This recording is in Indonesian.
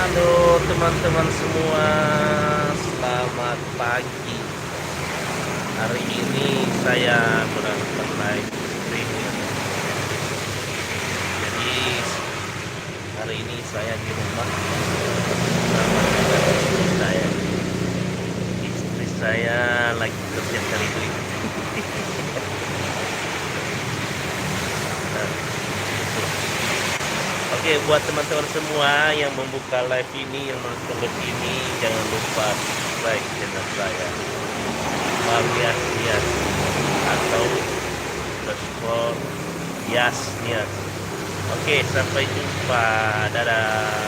Halo teman-teman semua, selamat pagi. Hari ini saya melakukan live streaming. Jadi hari ini saya di rumah bersama dengan istri saya. Istri saya lagi kerja cari duit. Oke, buat teman-teman semua yang membuka live ini, yang menonton live ini, jangan lupa subscribe channel saya, Alias Nias atau underscore Yas Nias. Oke, sampai jumpa, dadah.